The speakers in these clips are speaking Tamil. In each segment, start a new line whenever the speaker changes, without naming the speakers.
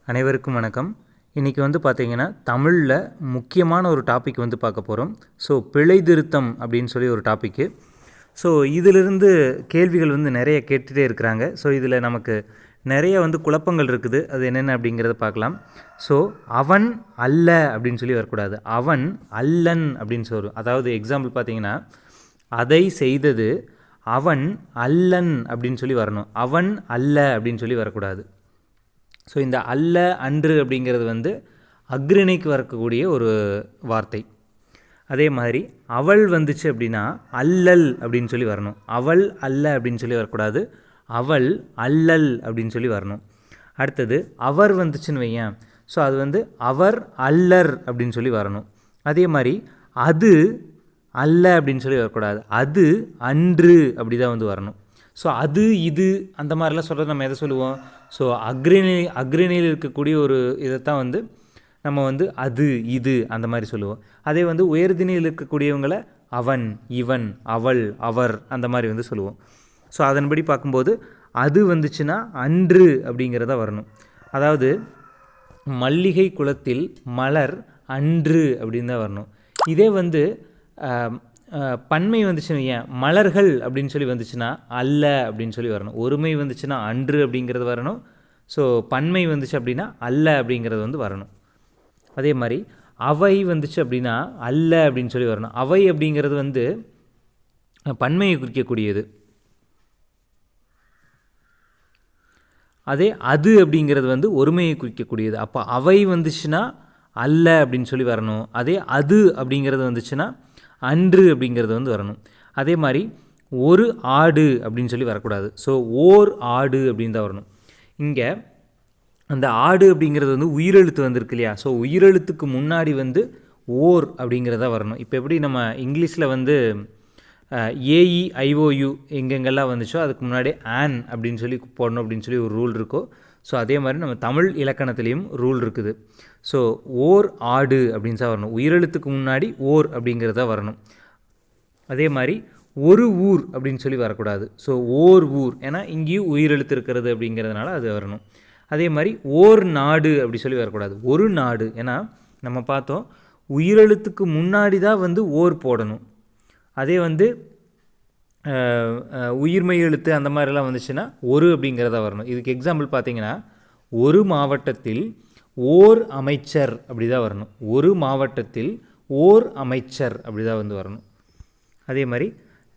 அனைவருக்கும் வணக்கம். இன்றைக்கி பார்த்திங்கன்னா தமிழில் முக்கியமான ஒரு டாபிக் பார்க்க போகிறோம். ஸோ பிழை திருத்தம் அப்படின்னு சொல்லி ஒரு டாப்பிக்கு. ஸோ இதிலிருந்து கேள்விகள் நிறைய கேட்டுகிட்டே இருக்கிறாங்க. ஸோ இதில் நமக்கு நிறைய குழப்பங்கள் இருக்குது. அது என்னென்ன அப்படிங்கிறத பார்க்கலாம். ஸோ அவன் அல்ல அப்படின்னு சொல்லி வரக்கூடாது, அவன் அல்லன் அப்படின்னு சொல்லி. அதாவது எக்ஸாம்பிள் பார்த்திங்கன்னா, அதை செய்தது அவன் அல்லன் அப்படின்னு சொல்லி வரணும், அவன் அல்ல அப்படின்னு சொல்லி வரக்கூடாது. ஸோ இந்த அல்ல அன்று அப்படிங்கிறது அக்ரிணைக்கு வரக்கூடிய ஒரு வார்த்தை. அதே மாதிரி அவள் வந்துச்சு அப்படின்னா அல்லல் அப்படின்னு சொல்லி வரணும், அவள் அல்ல அப்படின்னு சொல்லி வரக்கூடாது, அவள் அல்லல் அப்படின்னு சொல்லி வரணும். அடுத்தது அவர் வந்துச்சுன்னு வையேன், ஸோ அது அவர் அல்லர் அப்படின்னு சொல்லி வரணும். அதே மாதிரி அது அல்ல அப்படின்னு சொல்லி வரக்கூடாது, அது அன்று அப்படி தான் வரணும். ஸோ அது இது அந்த மாதிரிலாம் சொல்கிறது நம்ம எதை சொல்லுவோம்? ஸோ அக்ரிணையில் இருக்கக்கூடிய ஒரு இதைத்தான் நம்ம அது இது அந்த மாதிரி சொல்லுவோம். அதே உயர்திணையில் இருக்கக்கூடியவங்களை அவன் இவன் அவள் அவர் அந்த மாதிரி சொல்லுவோம். ஸோ அதன்படி பார்க்கும்போது அது வந்துச்சுன்னா அன்று அப்படிங்கிறத வரணும். அதாவது மல்லிகை குளத்தில் மலர் அன்று அப்படின்னு தான் வரணும். இதே பன்மை வந்துச்சுன்னா ஏன் மலர்கள் அப்படின்னு சொல்லி வந்துச்சுன்னா அல்ல அப்படின்னு சொல்லி வரணும். ஒருமை வந்துச்சுன்னா அன்று அப்படிங்கிறது வரணும். ஸோ பன்மை வந்துச்சு அப்படின்னா அல்ல அப்படிங்கிறது வரணும். அதே மாதிரி அவை வந்துச்சு அப்படின்னா அல்ல அப்படின்னு சொல்லி வரணும். அவை அப்படிங்கிறது பன்மையை குறிக்கக்கூடியது. அதே அது அப்படிங்கிறது ஒருமையை குறிக்கக்கூடியது. அப்போ அவை வந்துச்சுன்னா அல்ல அப்படின்னு சொல்லி வரணும். அதே அது அப்படிங்கிறது வந்துச்சுன்னா அன்று அப்படிங்கிறது வரணும். அதே மாதிரி ஒரு ஆடு அப்படின்னு சொல்லி வரக்கூடாது. ஸோ ஓர் ஆடு அப்படின்னு தான் வரணும். இங்கே அந்த ஆடு அப்படிங்கிறது உயிரெழுத்து வந்திருக்கு இல்லையா? ஸோ உயிரெழுத்துக்கு முன்னாடி ஓர் அப்படிங்கிறதா வரணும். இப்போ எப்படி நம்ம இங்கிலீஷில் ஏஇஐஓயு எங்கெங்கெல்லாம் வந்துச்சோ அதுக்கு முன்னாடி ஆன் அப்படின்னு சொல்லி போடணும் அப்படின்னு சொல்லி ஒரு ரூல் இருக்கோ, ஸோ அதே மாதிரி நம்ம தமிழ் இலக்கணத்துலேயும் ரூல் இருக்குது. ஸோ ஓர் ஆடு அப்படின்னு தான் வரணும், உயிரெழுத்துக்கு முன்னாடி ஓர் அப்படிங்கிறதா வரணும். அதே மாதிரி ஒரு ஊர் அப்படின்னு சொல்லி வரக்கூடாது. ஸோ ஓர் ஊர், ஏன்னா இங்கேயும் உயிரெழுத்து இருக்கிறது அப்படிங்கிறதுனால அது வரணும். அதே மாதிரி ஓர் நாடு அப்படி சொல்லி வரக்கூடாது, ஒரு நாடு. ஏன்னா நம்ம பார்த்தோம் உயிரெழுத்துக்கு முன்னாடி தான் ஓர் போடணும். அதே உயிர்மெய் எழுத்து அந்த மாதிரிலாம் வந்துச்சுன்னா ஒரு அப்படிங்கிறதா வரணும். இதுக்கு எக்ஸாம்பிள் பார்த்திங்கன்னா, ஒரு மாவட்டத்தில் ஓர் அமைச்சர் அப்படி தான் வரணும், ஒரு மாவட்டத்தில் ஓர் அமைச்சர் அப்படி தான் வரணும். அதே மாதிரி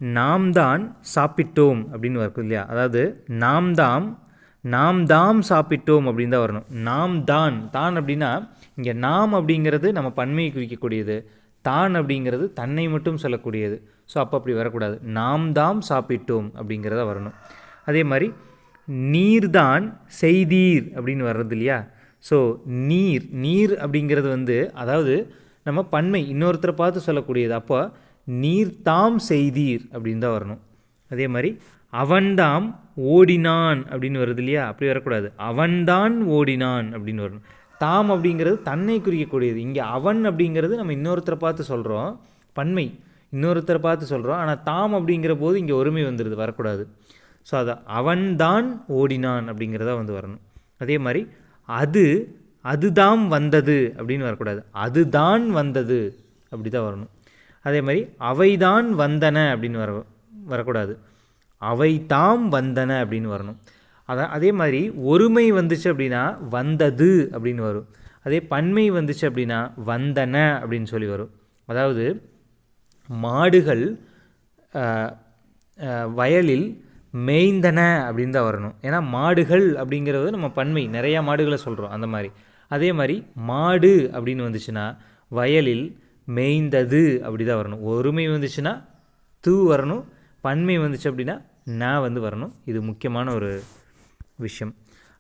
நாம் தான் சாப்பிட்டோம் அப்படின்னு இருக்கும் இல்லையா? அதாவது நாம் தாம் சாப்பிட்டோம் அப்படின்னு தான் வரணும். நாம் தான் அப்படின்னா இங்கே நாம் அப்படிங்கிறது நம்ம பன்மையை குறிக்கக்கூடியது, தான் அப்படிங்கிறது தன்னை மட்டும் சொல்லக்கூடியது. ஸோ அப்படி வரக்கூடாது, நாம் தாம் சாப்பிட்டோம் அப்படிங்கிறத வரணும். அதே மாதிரி நீர்தான் செய்தீர் அப்படின்னு வர்றது இல்லையா? ஸோ நீர் அப்படிங்கிறது அதாவது நம்ம பன்மை இன்னொருத்தரை பார்த்து சொல்லக்கூடியது. அப்போ நீர் தாம் செய்தீர் அப்படின்னு தான் வரணும். அதே மாதிரி அவன்தாம் ஓடினான் அப்படின்னு வருது இல்லையா? அப்படி வரக்கூடாது, அவன்தான் ஓடினான் அப்படின்னு வரணும். தாம் அப்படிங்கிறது தன்னை குறிக்கக்கூடியது. இங்கே அவன் அப்படிங்கிறது நம்ம இன்னொருத்தரை பார்த்து சொல்கிறோம், பன்மை இன்னொருத்தரை பார்த்து சொல்கிறோம். ஆனால் தாம் அப்படிங்கிற போது இங்கே ஒருமை வந்துடுது, வரக்கூடாது. ஸோ அதை அவன்தான் ஓடினான் அப்படிங்கிறதா வரணும். அதே மாதிரி அதுதான் வந்தது அப்படின்னு வரக்கூடாது, அதுதான் வந்தது அப்படி தான் வரணும். அதே மாதிரி அவைதான் வந்தன அப்படின்னு வரக்கூடாது, அவை தாம் வந்தன அப்படின்னு வரணும். அதே மாதிரி ஒருமை வந்துச்சு அப்படின்னா வந்தது அப்படின்னு வரும். அதே பன்மை வந்துச்சு அப்படின்னா வந்தன அப்படின்னு சொல்லி வரும். அதாவது மாடுகள் வயலில் மேய்ந்தன அப்படின்னு தான் வரணும். ஏன்னா மாடுகள் அப்படிங்கிறது நம்ம பன்மை, நிறையா மாடுகளை சொல்கிறோம் அந்த மாதிரி. அதே மாதிரி மாடு அப்படின்னு வந்துச்சுன்னா வயலில் மேய்ந்தது அப்படி தான் வரணும். ஒருமை வந்துச்சுன்னா தூ வரணும், பன்மை வந்துச்சு அப்படின்னா நான் வரணும். இது முக்கியமான ஒரு விஷயம்.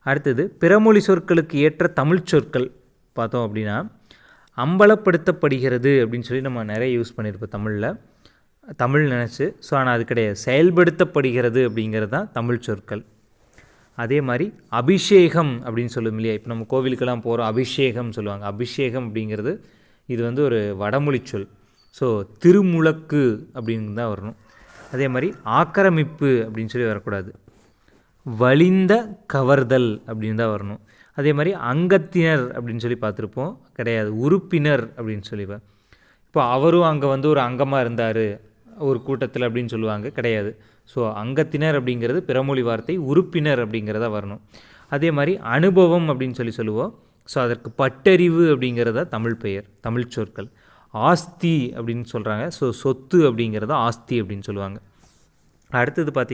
அடுத்தது பிறமொழி சொற்களுக்கு ஏற்ற தமிழ் சொற்கள் பார்த்தோம் அப்படின்னா, அம்பலப்படுத்தப்படுகிறது அப்படின்னு சொல்லி நம்ம நிறைய யூஸ் பண்ணியிருப்போம் தமிழ் நினச்சி. ஸோ ஆனால் அது கிடையாது, செயல்படுத்தப்படுகிறது அப்படிங்கிறது தான் தமிழ் சொற்கள். அதே மாதிரி அபிஷேகம் அப்படின்னு சொல்லும் இல்லையா? இப்போ நம்ம கோவிலுக்கெல்லாம் போகிறோம், அபிஷேகம் சொல்லுவாங்க. அபிஷேகம் அப்படிங்கிறது இது ஒரு வடமொழி சொல். ஸோ திருமுழக்கு அப்படின்னு தான் வரணும். அதே மாதிரி ஆக்கிரமிப்பு அப்படின்னு சொல்லி வரக்கூடாது, வலிந்த கவர்தல் அப்படின்னு தான் வரணும். அதே மாதிரி அங்கத்தினர் அப்படின்னு சொல்லி பார்த்துருப்போம், கிடையாது. உறுப்பினர் அப்படின்னு சொல்லிப்பேன். இப்போ அவரும் அங்கே வந்து ஒரு அங்கமாக இருந்தார் ஒரு கூட்டத்தில் அப்படின்னு சொல்லுவாங்க, கிடையாது. ஸோ அங்கத்தினர் அப்படிங்கிறது பிறமொழி வார்த்தை, உறுப்பினர் அப்படிங்கிறதா வரணும். அதே மாதிரி அனுபவம் அப்படின்னு சொல்லுவோம். ஸோ அதற்கு பட்டறிவு அப்படிங்கிறத தமிழ் பெயர், தமிழ் சொற்கள். ஆஸ்தி அப்படின்னு சொல்கிறாங்க. ஸோ சொத்து அப்படிங்கிறத ஆஸ்தி அப்படின்னு சொல்லுவாங்க. அடுத்தது பார்த்திங்கன்னா